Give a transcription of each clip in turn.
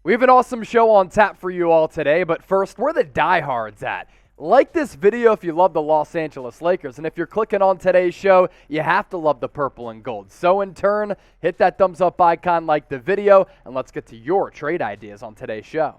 We have an awesome show on tap for you all today, but first, where are the diehards at? Like this video if you love the Los Angeles Lakers, and if you're clicking on today's show, you have to love the purple and gold. So in turn, hit that thumbs up icon, like the video, and let's get to your trade ideas on today's show.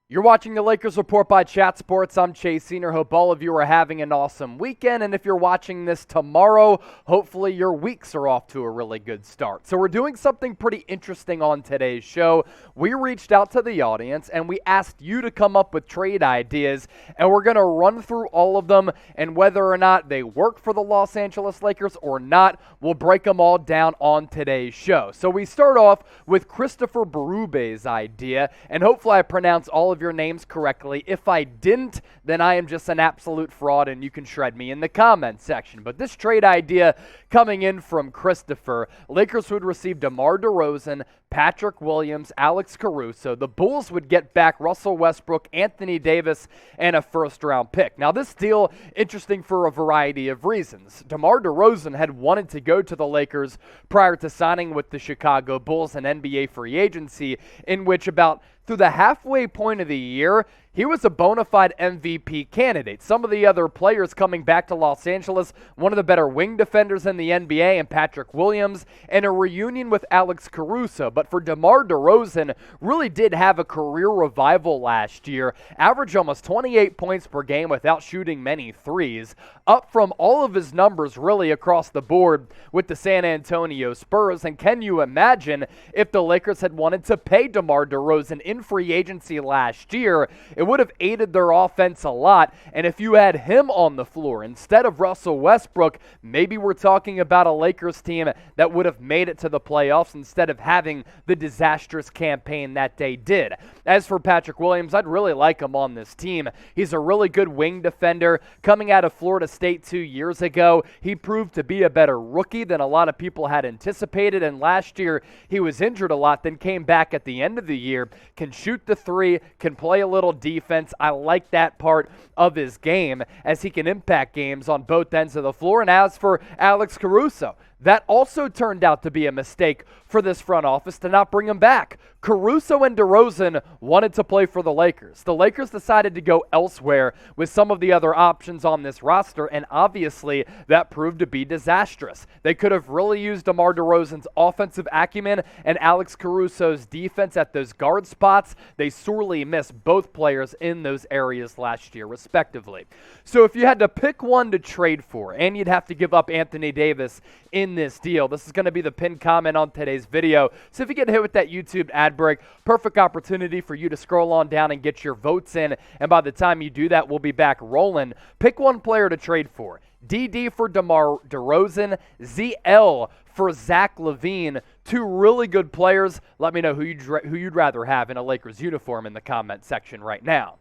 You're watching the Lakers Report by Chat Sports. I'm Chase Senior. Hope all of you are having an awesome weekend. And if you're watching this tomorrow, hopefully your weeks are off to a really good start. So we're doing something pretty interesting on today's show. We reached out to the audience and we asked you to come up with trade ideas. And we're going to run through all of them. And whether or not they work for the Los Angeles Lakers or not, we'll break them all down on today's show. So we start off with Christopher Berube's idea. And hopefully I pronounce all of your names correctly. If I didn't, then I am just an absolute fraud and you can shred me in the comments section. But this trade idea coming in from Christopher, Lakers would receive DeMar DeRozan, Patrick Williams, Alex Caruso. The Bulls would get back Russell Westbrook, Anthony Davis, and a first-round pick. Now, this deal, interesting for a variety of reasons. DeMar DeRozan had wanted to go to the Lakers prior to signing with the Chicago Bulls and NBA free agency, in which about through the halfway point of the year, he was a bona fide MVP candidate. Some of the other players coming back to Los Angeles, one of the better wing defenders in the NBA, and Patrick Williams, and a reunion with Alex Caruso. But for DeMar DeRozan, really did have a career revival last year, averaged almost 28 points per game without shooting many threes, up from all of his numbers really across the board with the San Antonio Spurs. And can you imagine if the Lakers had wanted to pay DeMar DeRozan in free agency last year? It would have aided their offense a lot, and if you had him on the floor instead of Russell Westbrook, maybe we're talking about a Lakers team that would have made it to the playoffs instead of having the disastrous campaign that they did. As for Patrick Williams, I'd really like him on this team. He's a really good wing defender. Coming out of Florida State 2 years ago, he proved to be a better rookie than a lot of people had anticipated, and last year he was injured a lot, then came back at the end of the year, can shoot the three, can play a little defense. I like that part of his game as he can impact games on both ends of the floor. And as for Alex Caruso, that also turned out to be a mistake for this front office to not bring him back. Caruso and DeRozan wanted to play for the Lakers. The Lakers decided to go elsewhere with some of the other options on this roster, and obviously that proved to be disastrous. They could have really used DeMar DeRozan's offensive acumen and Alex Caruso's defense at those guard spots. They sorely missed both players in those areas last year, respectively. So if you had to pick one to trade for, and you'd have to give up Anthony Davis in this deal, this is going to be the pinned comment on today's video. So if you get hit with that YouTube ad break, perfect opportunity for you to scroll on down and get your votes in. And by the time you do that, we'll be back rolling. Pick one player to trade for. DD for DeMar DeRozan, ZL for Zach LaVine. Two really good players. Let me know who you'd rather have in a Lakers uniform in the comment section right now.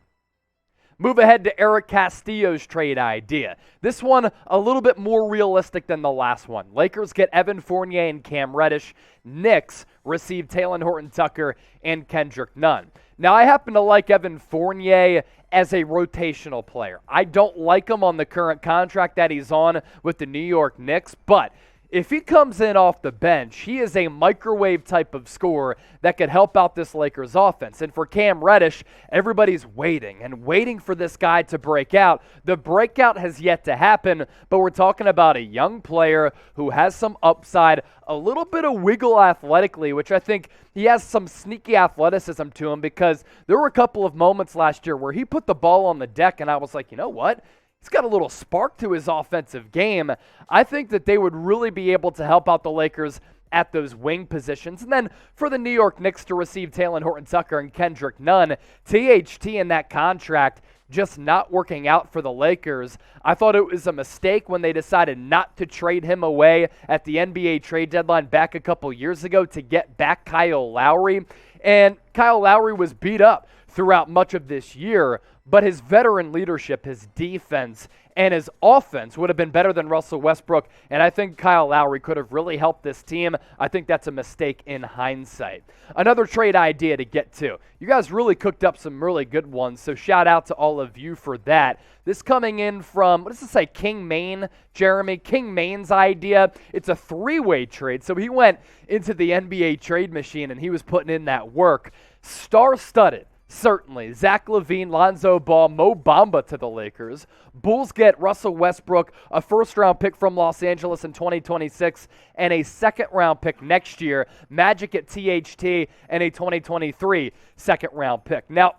Move ahead to Eric Castillo's trade idea. This one a little bit more realistic than the last one. Lakers get Evan Fournier and Cam Reddish. Knicks receive Talen Horton-Tucker and Kendrick Nunn. Now, I happen to like Evan Fournier as a rotational player. I don't like him on the current contract that he's on with the New York Knicks, but if he comes in off the bench, he is a microwave type of scorer that could help out this Lakers offense. And for Cam Reddish, everybody's waiting for this guy to break out. The breakout has yet to happen, but we're talking about a young player who has some upside, a little bit of wiggle athletically, which I think he has some sneaky athleticism to him, because there were a couple of moments last year where he put the ball on the deck and I was like, you know what? He's got a little spark to his offensive game. I think that they would really be able to help out the Lakers at those wing positions. And then for the New York Knicks to receive Talen Horton-Tucker and Kendrick Nunn, THT in that contract just not working out for the Lakers. I thought it was a mistake when they decided not to trade him away at the NBA trade deadline back a couple years ago to get back Kyle Lowry. And Kyle Lowry was beat up throughout much of this year, but his veteran leadership, his defense, and his offense would have been better than Russell Westbrook, and I think Kyle Lowry could have really helped this team. I think that's a mistake in hindsight. Another trade idea to get to. You guys really cooked up some really good ones, so shout out to all of you for that. This coming in from, what does it say, King Maine, Jeremy? King Maine's idea. It's a three-way trade, so he went into the NBA trade machine, and he was putting in that work. Star-studded. Certainly. Zach LaVine, Lonzo Ball, Mo Bamba to the Lakers. Bulls get Russell Westbrook, a first-round pick from Los Angeles in 2026, and a second-round pick next year. Magic at THT, and a 2023 second-round pick. Now,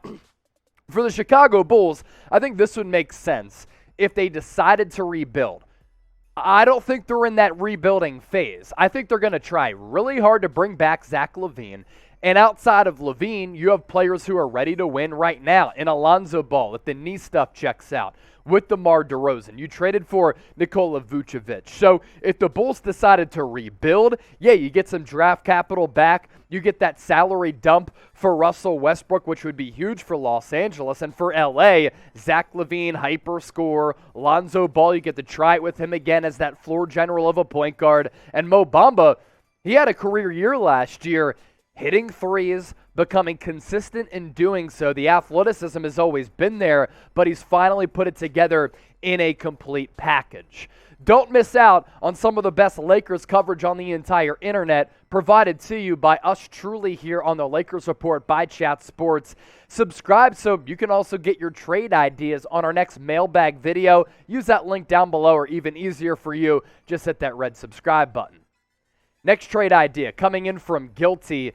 for the Chicago Bulls, I think this would make sense if they decided to rebuild. I don't think they're in that rebuilding phase. I think they're going to try really hard to bring back Zach LaVine. And outside of LaVine, you have players who are ready to win right now. In Alonzo Ball, if the knee stuff checks out, with DeMar DeRozan. You traded for Nikola Vucevic. So if the Bulls decided to rebuild, yeah, you get some draft capital back. You get that salary dump for Russell Westbrook, which would be huge for Los Angeles. And for LA, Zach LaVine, hyper scorer. Lonzo Ball, you get to try it with him again as that floor general of a point guard. And Mo Bamba, he had a career year last year, hitting threes, becoming consistent in doing so. The athleticism has always been there, but he's finally put it together in a complete package. Don't miss out on some of the best Lakers coverage on the entire internet, provided to you by us truly here on the Lakers Report by Chat Sports. Subscribe so you can also get your trade ideas on our next mailbag video. Use that link down below, or even easier for you, just hit that red subscribe button. Next trade idea coming in from Guilty.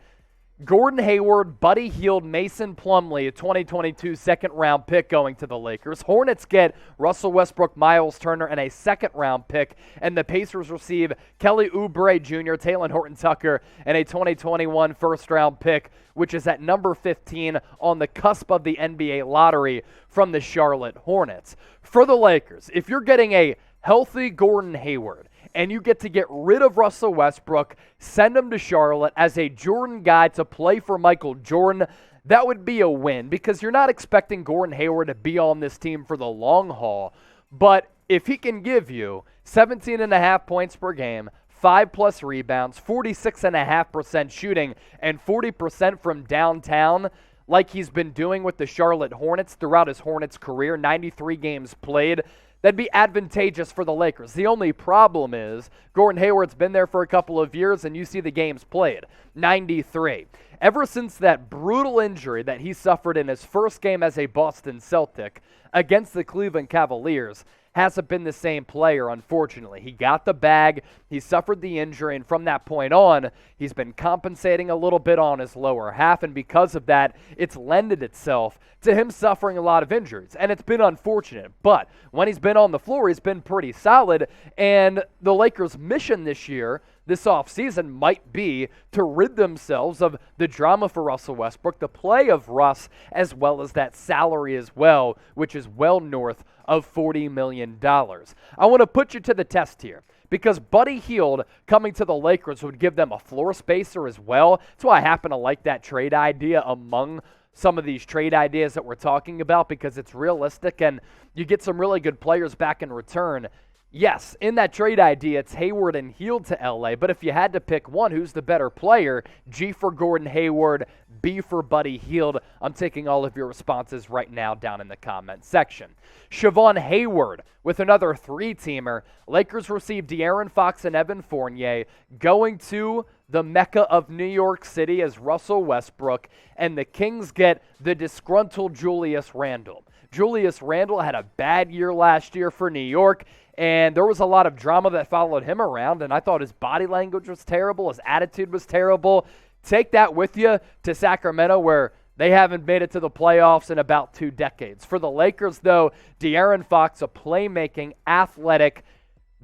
Gordon Hayward, Buddy Hield, Mason Plumlee, a 2022 second-round pick going to the Lakers. Hornets get Russell Westbrook, Miles Turner, and a second-round pick. And the Pacers receive Kelly Oubre Jr., Talen Horton-Tucker, and a 2021 first-round pick, which is at number 15 on the cusp of the NBA lottery from the Charlotte Hornets. For the Lakers, if you're getting a healthy Gordon Hayward, and you get to get rid of Russell Westbrook, send him to Charlotte as a Jordan guy to play for Michael Jordan, that would be a win, because you're not expecting Gordon Hayward to be on this team for the long haul. But if he can give you 17.5 points per game, 5+ rebounds, 46.5% shooting, and 40% from downtown, like he's been doing with the Charlotte Hornets throughout his Hornets career, 93 games played, that'd be advantageous for the Lakers. The only problem is Gordon Hayward's been there for a couple of years, and you see the games played, 93. Ever since that brutal injury that he suffered in his first game as a Boston Celtic against the Cleveland Cavaliers, hasn't been the same player, unfortunately. He got the bag, he suffered the injury, and from that point on, he's been compensating a little bit on his lower half, and because of that, it's lended itself to him suffering a lot of injuries, and it's been unfortunate. But when he's been on the floor, he's been pretty solid, and the Lakers' mission this year, this offseason, might be to rid themselves of the drama for Russell Westbrook, the play of Russ, as well as that salary as well, which is well north of $40 million. I want to put you to the test here, because Buddy Hield coming to the Lakers would give them a floor spacer as well. That's why I happen to like that trade idea among some of these trade ideas that we're talking about, because it's realistic and you get some really good players back in return. Yes, in that trade idea, it's Hayward and Hield to LA, but if you had to pick one, who's the better player? G for Gordon Hayward, B for Buddy Hield. I'm taking all of your responses right now down in the comment section. Siobhan Hayward with another three-teamer. Lakers receive De'Aaron Fox and Evan Fournier, going to the Mecca of New York City as Russell Westbrook, and the Kings get the disgruntled Julius Randle. Julius Randle had a bad year last year for New York, and there was a lot of drama that followed him around, and I thought his body language was terrible, his attitude was terrible. Take that with you to Sacramento, where they haven't made it to the playoffs in about 2 decades. For the Lakers, though, De'Aaron Fox, a playmaking, athletic,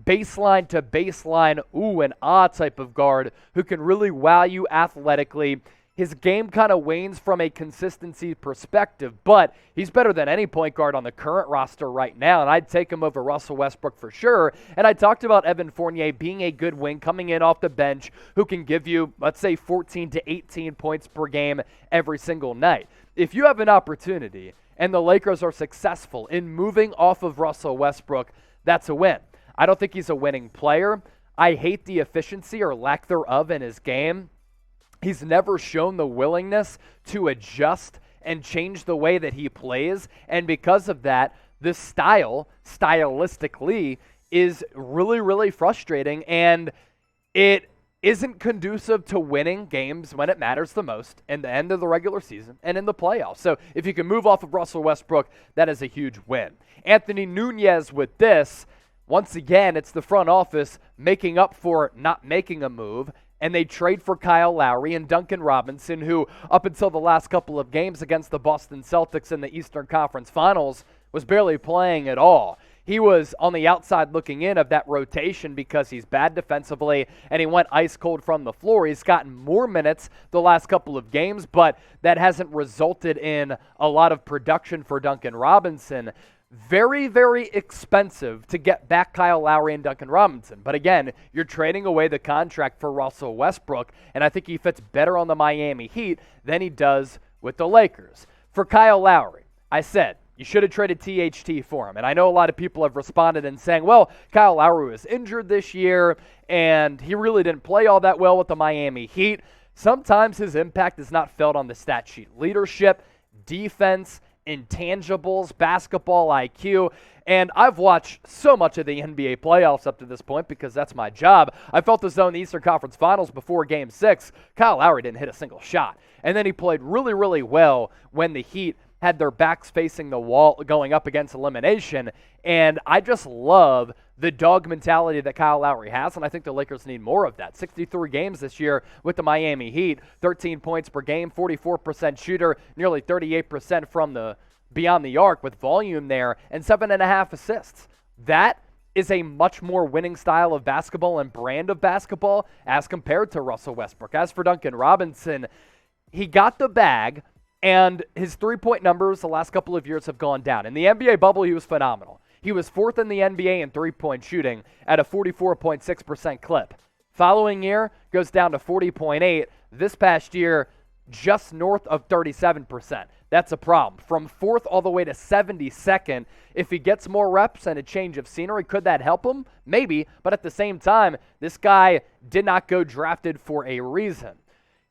baseline to baseline, ooh and ah type of guard who can really wow you athletically. His game kind of wanes from a consistency perspective, but he's better than any point guard on the current roster right now, and I'd take him over Russell Westbrook for sure. And I talked about Evan Fournier being a good wing coming in off the bench who can give you, let's say, 14 to 18 points per game every single night. if you have an opportunity and the Lakers are successful in moving off of Russell Westbrook, that's a win. I don't think he's a winning player. I hate the efficiency or lack thereof in his game. He's never shown the willingness to adjust and change the way that he plays. And because of that, this stylistically, is really, really frustrating. And it isn't conducive to winning games when it matters the most in the end of the regular season and in the playoffs. So if you can move off of Russell Westbrook, that is a huge win. Anthony Nunez with this, once again, it's the front office making up for not making a move, and they trade for Kyle Lowry and Duncan Robinson, who up until the last couple of games against the Boston Celtics in the Eastern Conference Finals was barely playing at all. He was on the outside looking in of that rotation because he's bad defensively, and he went ice cold from the floor. He's gotten more minutes the last couple of games, but that hasn't resulted in a lot of production for Duncan Robinson. Very, very expensive to get back Kyle Lowry and Duncan Robinson. But again, you're trading away the contract for Russell Westbrook, and I think he fits better on the Miami Heat than he does with the Lakers. For Kyle Lowry, I said, you should have traded THT for him. And I know a lot of people have responded and saying, well, Kyle Lowry was injured this year, and he really didn't play all that well with the Miami Heat. Sometimes his impact is not felt on the stat sheet. Leadership, defense, intangibles, basketball IQ, and I've watched so much of the NBA playoffs up to this point because that's my job. I felt as though in the Eastern Conference Finals before Game 6, Kyle Lowry didn't hit a single shot. And then he played really, really well when the Heat had their backs facing the wall going up against elimination, and I just love the dog mentality that Kyle Lowry has, and I think the Lakers need more of that. 63 games this year with the Miami Heat, 13 points per game, 44% shooter, nearly 38% from the beyond the arc with volume there, and 7.5 assists. That is a much more winning style of basketball and brand of basketball as compared to Russell Westbrook. As for Duncan Robinson, he got the bag, and his three-point numbers the last couple of years have gone down. In the NBA bubble, he was phenomenal. He was fourth in the NBA in three-point shooting at a 44.6% clip. Following year, goes down to 40.8. This past year, just north of 37%. That's a problem. From fourth all the way to 72nd, if he gets more reps and a change of scenery, could that help him? Maybe, but at the same time, this guy did not go drafted for a reason.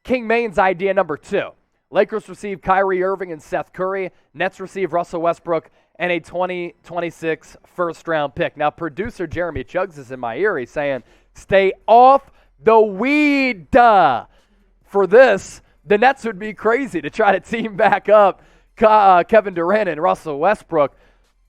King Maine's idea number 2. Lakers receive Kyrie Irving and Seth Curry. Nets receive Russell Westbrook and a 2026 first-round pick. Now, producer Jeremy Chuggs is in my ear. He's saying, stay off the weed. For this, the Nets would be crazy to try to team back up Kevin Durant and Russell Westbrook.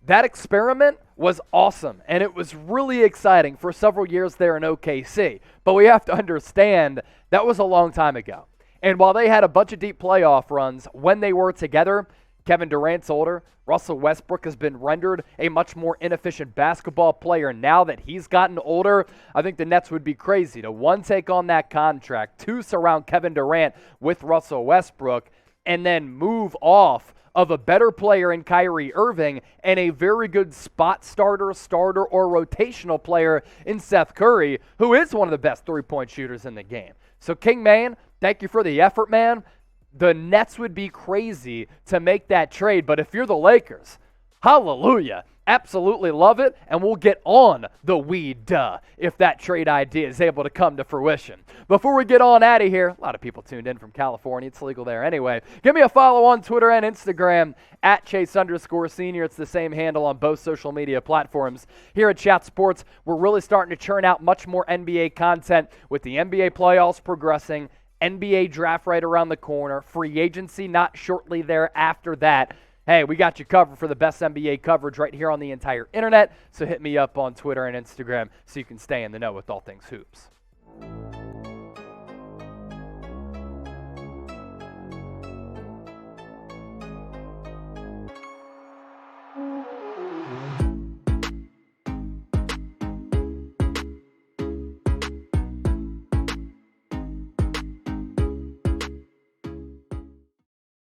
That experiment was awesome, and it was really exciting for several years there in OKC. But we have to understand that was a long time ago. And while they had a bunch of deep playoff runs when they were together, Kevin Durant's older. Russell Westbrook has been rendered a much more inefficient basketball player now that he's gotten older. I think the Nets would be crazy to, 1, take on that contract, 2, surround Kevin Durant with Russell Westbrook, and then move off of a better player in Kyrie Irving and a very good spot starter, or rotational player in Seth Curry, who is one of the best three-point shooters in the game. So, King Man, thank you for the effort, man. The Nets would be crazy to make that trade, but if you're the Lakers, hallelujah, absolutely love it, and we'll get on the weed if that trade idea is able to come to fruition. Before we get on out of here, a lot of people tuned in from California. It's legal there anyway. Give me a follow on Twitter and Instagram at Chase_Senior. It's the same handle on both social media platforms. Here at Chat Sports, we're really starting to churn out much more NBA content with the NBA playoffs progressing, NBA draft right around the corner, free agency not shortly thereafter that. Hey, we got you covered for the best NBA coverage right here on the entire internet, so hit me up on Twitter and Instagram so you can stay in the know with all things hoops.